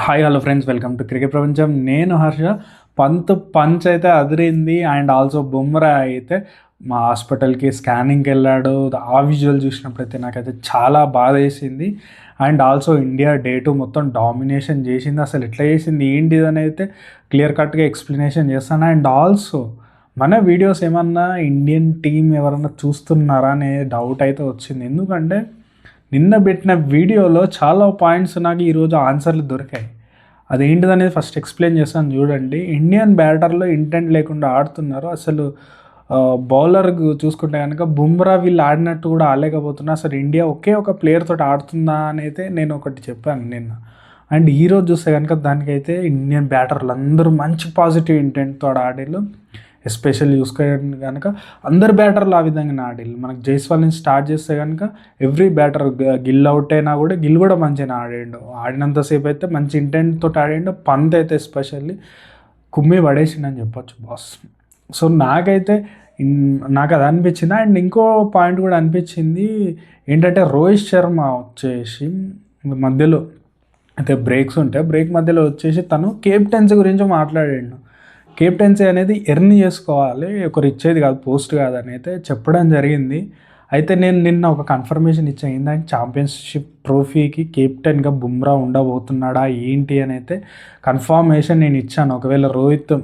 Hi hello friends, welcome to cricket ప్రపంచం. నేను Harsha. Punch అయితే అదిరింది. అండ్ ఆల్సో బుమ్రా అయితే మా హాస్పిటల్కి స్కానింగ్కి వెళ్ళాడు. ఆ విజువల్ చూసినప్పుడైతే నాకైతే చాలా బాధ వేసింది. అండ్ ఆల్సో ఇండియా డే 2 మొత్తం డామినేషన్ చేసింది. అసలు ఎట్లా చేసింది ఏంటిది అని అయితే క్లియర్ కట్గా ఎక్స్ప్లెనేషన్ చేస్తాను. అండ్ ఆల్సో మన వీడియోస్ ఏమన్నా ఇండియన్ టీం ఎవరన్నా చూస్తున్నారా అనే డౌట్ అయితే వచ్చింది. ఎందుకంటే నిన్న పెట్టిన వీడియోలో చాలా పాయింట్స్ నాకు ఈరోజు ఆన్సర్లు దొరికాయి. అదేంటిదనేది ఫస్ట్ ఎక్స్ప్లెయిన్ చేస్తాను చూడండి. ఇండియన్ బ్యాటర్లో ఇంటెంట్ లేకుండా ఆడుతున్నారు. అసలు బౌలర్ చూసుకుంటే కనుక బుమ్రా వీళ్ళు ఆడినట్టు కూడా ఆడలేకపోతున్నారు. అసలు ఇండియా ఒకే ఒక ప్లేయర్ తోటి ఆడుతుందా అని అయితే నేను ఒకటి చెప్పాను నిన్న. అండ్ ఈరోజు చూస్తే కనుక దానికైతే ఇండియన్ బ్యాటర్లు అందరూ మంచి పాజిటివ్ ఇంటెంట్తో ఆడేళ్ళు. ఎస్పెషల్లీ చూసుకుంటే కనుక అందరు బ్యాటర్లు ఆ విధంగానే ఆడేళ్ళు. మనకు జైస్వాల్ నుంచి స్టార్ట్ చేస్తే కనుక ఎవ్రీ బ్యాటర్ గిల్ అవుట్ అయినా కూడా గిల్ కూడా మంచిగా ఆడిండు. ఆడినంతసేపు అయితే మంచి ఇంటెంట్తో ఆడిండు. పంత్ అయితే ఎస్పెషల్లీ కుమ్మి పడేసిండని చెప్పొచ్చు బాస్. సో నాకు అది అనిపించింది. అండ్ ఇంకో పాయింట్ కూడా అనిపించింది ఏంటంటే రోహిత్ శర్మ వచ్చేసి మధ్యలో అయితే బ్రేక్స్ ఉంటాయి, బ్రేక్ మధ్యలో వచ్చేసి తను కెప్టెన్సీ గురించి మాట్లాడాడు. కెప్టెన్సీ అనేది ఎర్న్ చేసుకోవాలి, ఒకరు ఇచ్చేది కాదు, పోస్ట్ కాదు అని అయితే చెప్పడం జరిగింది. అయితే నేను నిన్న ఒక కన్ఫర్మేషన్ ఇచ్చాను. ఏంటంటే ఛాంపియన్షిప్ ట్రోఫీకి కెప్టెన్గా బుమ్రా ఉండబోతున్నాడా ఏంటి అని అయితే కన్ఫర్మేషన్ నేను ఇచ్చాను. ఒకవేళ రోహిత్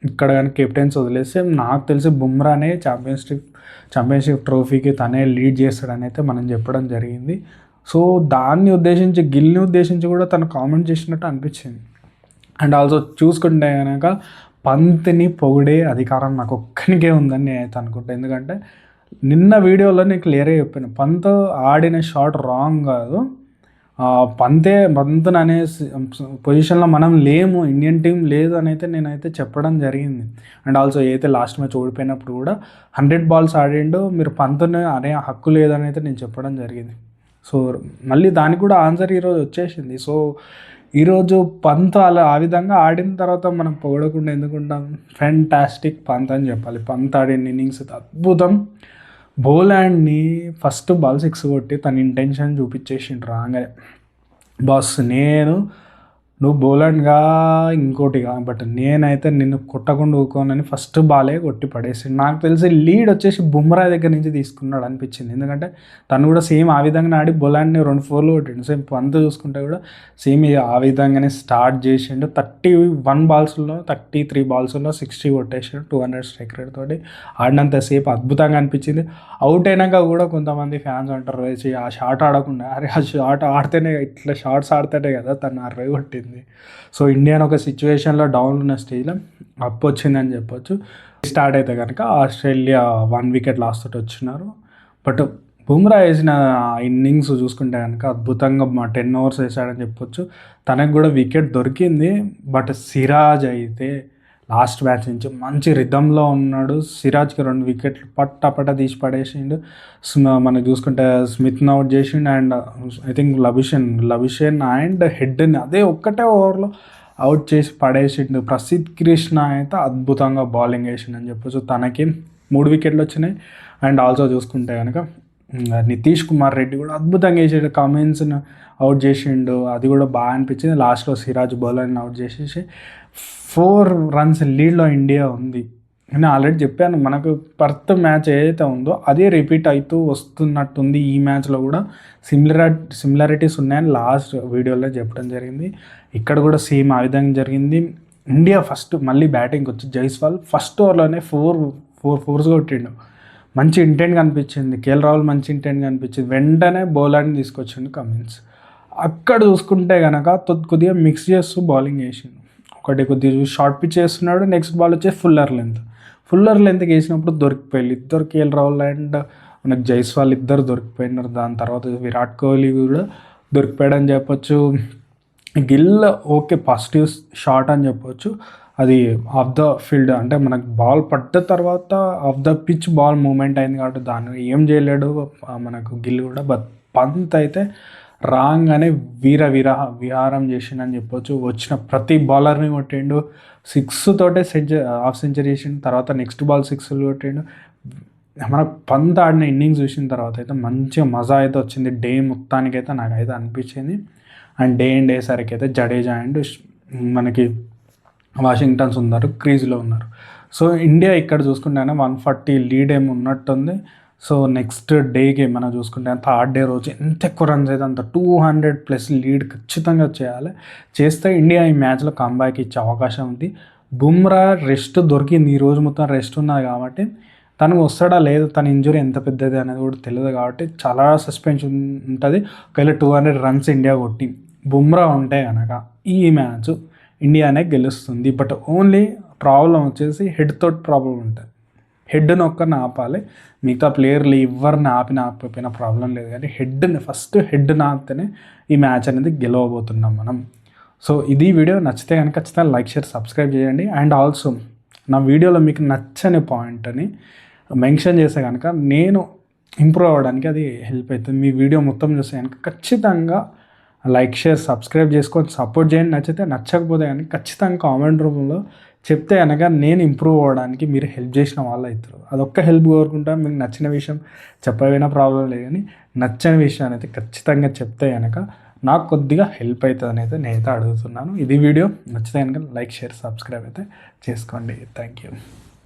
ఇక్కడ కానీ కెప్టెన్సీ వదిలేస్తే నాకు తెలిసి బుమ్రానే ఛాంపియన్షిప్ ట్రోఫీకి తనే లీడ్ చేస్తాడని అయితే మనం చెప్పడం జరిగింది. సో దాన్ని ఉద్దేశించి గిల్ని ఉద్దేశించి కూడా తను కామెంట్ చేసినట్టు అనిపించింది. అండ్ ఆల్సో చూసుకుంటే కనుక పంత్ని పొగిడే అధికారం నాకు ఒక్కనికే ఉందని నేనైతే అనుకుంటాను. ఎందుకంటే నిన్న వీడియోలో నేను క్లియర్గా చెప్పాను, పంత్ ఆడిన షాట్ రాంగ్ కాదు. పంత్ అనే పొజిషన్లో మనం లేము, ఇండియన్ టీం లేదు అని అయితే నేనైతే చెప్పడం జరిగింది. అండ్ ఆల్సో అయితే లాస్ట్ మ్యాచ్ ఓడిపోయినప్పుడు కూడా 100 బాల్స్ ఆడిండు, మీరు పంత్ని అనే హక్కు లేదని అయితే నేను చెప్పడం జరిగింది. సో మళ్ళీ దానికి కూడా ఆన్సర్ ఈరోజు వచ్చేసింది. సో ఈరోజు పంత్ అలా ఆ విధంగా ఆడిన తర్వాత మనం పొగడకుండా ఎందుకుంటాం? ఫ్యాంటాస్టిక్ పంత్ అని చెప్పాలి. పంత్ ఆడిన ఇన్నింగ్స్ అద్భుతం. బౌలాండ్ని ఫస్ట్ బాల్ 6 కొట్టి తన ఇంటెన్షన్ చూపించేసిండు రాగానే. బాస్ నువ్వు బౌలర్గా ఇంకోటిగా, బట్ నేనైతే నిన్ను కొట్టకుండా ఊకోనని ఫస్ట్ బాలే కొట్టి పడేసి, నాకు తెలిసి లీడ్ వచ్చేసి బుమ్రా దగ్గర నుంచి తీసుకున్నాడు అనిపించింది. ఎందుకంటే తను కూడా సేమ్ ఆ విధంగా ఆడి బౌలాండ్ని 2 4 కొట్టిండు. సేమ్ పంత్ చూసుకుంటే కూడా సేమ్ ఆ విధంగానే స్టార్ట్ చేసిండు. 31 బాల్స్లో 33 బాల్స్లో 60 కొట్టేసాడు 200 స్ట్రైక్ రేట్ తోటి. ఆడినంతసేపు అద్భుతంగా అనిపించింది. అవుట్ అయినాక కూడా కొంతమంది ఫ్యాన్స్ అంటారు, ఆ షాట్ ఆడకుండా, అరే ఆ షాట్ ఆడితేనే, ఇట్లా షార్ట్స్ ఆడితేనే కదా తను 60 కొట్టింది. సో ఇండియా ఒక సిచ్యువేషన్లో డౌన్ ఉన్న స్టేజ్లో అప్ వచ్చిందని చెప్పొచ్చు. స్టార్ట్ అయితే కనుక ఆస్ట్రేలియా 1 వికెట్ లాస్ తోటి వచ్చినారు. బట్ బుమ్రా వేసిన ఇన్నింగ్స్ చూసుకుంటే కనుక అద్భుతంగా 10 ఓవర్స్ వేసాడని చెప్పొచ్చు. తనకు కూడా వికెట్ దొరికింది. బట్ సిరాజ్ అయితే లాస్ట్ మ్యాచ్ నుంచి మంచి రిథంలో ఉన్నాడు. సిరాజ్కి 2 వికెట్లు పట్ట తీసి పడేసిండు. మనం చూసుకుంటే స్మిత్ని అవుట్ చేసిండు. And I think Labuschagne and హెడ్ని అదే ఒక్కటే ఓవర్లో అవుట్ చేసి పడేసిండు. ప్రసిద్ధ్ కృష్ణ అయితే అద్భుతంగా బౌలింగ్ వేసిండని చెప్పొచ్చు. తనకి 3 వికెట్లు వచ్చినాయి. అండ్ ఆల్సో చూసుకుంటే కనుక నితీష్ కుమార్ రెడ్డి కూడా అద్భుతంగా వేసాడు. కమిన్స్ని అవుట్ చేసిండు, అది కూడా బాగా అనిపించింది. లాస్ట్లో సిరాజ్ బౌలర్ని అవుట్ చేసేసి 4 రన్స్ లీడ్లో ఇండియా ఉంది. నేను ఆల్రెడీ చెప్పాను, మనకు పర్త్ మ్యాచ్ ఏదైతే ఉందో అదే రిపీట్ అవుతూ వస్తున్నట్టుంది. ఈ మ్యాచ్లో కూడా సిమిలారిటీస్ ఉన్నాయని లాస్ట్ వీడియోలో చెప్పడం జరిగింది. ఇక్కడ కూడా సేమ్ ఆ విధంగా జరిగింది. ఇండియా ఫస్ట్ మళ్ళీ బ్యాటింగ్కి వచ్చి జైస్వాల్ ఫస్ట్ ఓవర్లోనే 4 ఫోర్స్ కొట్టిండు. మంచి ఇంటెంట్ కనిపించింది. కేఎల్ రాహుల్ మంచి ఇంటెంట్ కనిపించింది. వెంటనే బౌలర్ని తీసుకొచ్చిండు కమిన్స్. అక్కడ చూసుకుంటే కనుక కొద్దిగా మిక్స్ చేస్తూ బౌలింగ్ వేసిండు. ఒకటి కొద్దిగా షార్ట్ పిచ్ చేస్తున్నాడు, నెక్స్ట్ బాల్ వచ్చేసి ఫుల్లర్ లెంత్కి వేసినప్పుడు దొరికిపోయారు ఇద్దరు, కేఎల్ రాహుల్ అండ్ మనకు జైస్వాల్ ఇద్దరు దొరికిపోయినారు. దాని తర్వాత విరాట్ కోహ్లీ కూడా దొరికిపోయాడని చెప్పొచ్చు. గిల్ ఓకే పాజిటివ్ షాట్ అని చెప్పొచ్చు. అది ఆఫ్ ద ఫీల్డ్, అంటే మనకు బాల్ పడ్డ తర్వాత off the pitch ball movement అయింది కాబట్టి దాన్ని ఏం చేయలేడు మనకు గిల్ కూడా. బట్ పంత్ అయితే రాగానే విహారం చేసిండని చెప్పొచ్చు. వచ్చిన ప్రతి బౌలర్ని కొట్టిండు. 6 తోటే హాఫ్ సెంచరీ చేసిండు. తర్వాత నెక్స్ట్ బాల్ 6 కొట్టిండు. మన పంత్ ఆడిన ఇన్నింగ్స్ చూసిన తర్వాత అయితే మంచిగా మజా అయితే వచ్చింది. డే మొత్తానికైతే నాకైతే అనిపించింది. అండ్ డే అండ్ డేసరికి అయితే జడేజా అండ్ మనకి వాషింగ్టన్ సుందర్ క్రీజ్లో ఉన్నారు. సో ఇండియా ఇక్కడ చూసుకుంటే 140 లీడ్ ఏమి ఉన్నట్టుంది. సో నెక్స్ట్ డేకి మనం చూసుకుంటే థర్డ్ డే రోజు ఎంత ఎక్కువ రన్స్ అయితే అంత 200+ లీడ్ ఖచ్చితంగా చేయాలి. చేస్తే ఇండియా ఈ మ్యాచ్లో కంబ్యాక్ ఇచ్చే అవకాశం ఉంది. బుమ్రా రెస్ట్ దొరికింది, ఈ రోజు మొత్తం రెస్ట్ ఉన్నది కాబట్టి తనకు వస్తాడా లేదు, తన ఇంజురీ ఎంత పెద్దది అనేది కూడా తెలియదు కాబట్టి చాలా సస్పెన్షన్ ఉంటుంది. ఒకవేళ 200 రన్స్ ఇండియా కొట్టి బుమ్రా ఉంటే కనుక ఈ మ్యాచ్ ఇండియానే గెలుస్తుంది. బట్ ఓన్లీ ప్రాబ్లం వచ్చేసి హెడ్ తోటి ప్రాబ్లం ఉంటుంది. హెడ్ని ఒక్కరిని ఆపాలి, మిగతా ప్లేయర్లు ఎవరిని ఆపిపోయినా ప్రాబ్లం లేదు, కానీ ఫస్ట్ హెడ్ని ఆపితేనే ఈ మ్యాచ్ అనేది గెలవబోతున్నాం మనం. సో ఇది వీడియో నచ్చితే కనుక ఖచ్చితంగా లైక్, షేర్, సబ్స్క్రైబ్ చేయండి. అండ్ ఆల్సో నా వీడియోలో మీకు నచ్చని పాయింట్ని మెన్షన్ చేస్తే కనుక నేను ఇంప్రూవ్ అవ్వడానికి అది హెల్ప్ అవుతుంది. మీ వీడియో మొత్తం చూస్తే కనుక ఖచ్చితంగా లైక్, షేర్, సబ్స్క్రైబ్ చేసుకొని సపోర్ట్ చేయండి. నచ్చితే, నచ్చకపోతే కానీ ఖచ్చితంగా కామెంట్ రూపంలో చెప్తే కనుక నేను ఇంప్రూవ్ అవ్వడానికి మీరు హెల్ప్ చేసిన వాళ్ళు అవుతారు. అదొక్క హెల్ప్ కోరుకుంటా. మీకు నచ్చిన విషయం చెప్పకపోయినా ప్రాబ్లం లేదు, కానీ నచ్చని విషయాన్ని అయితే ఖచ్చితంగా చెప్తే కనుక నాకు కొద్దిగా హెల్ప్ అవుతుంది అయితే నేనైతే అడుగుతున్నాను. ఇది వీడియో నచ్చితే కనుక లైక్, షేర్, సబ్స్క్రైబ్ అయితే చేసుకోండి. Thank you.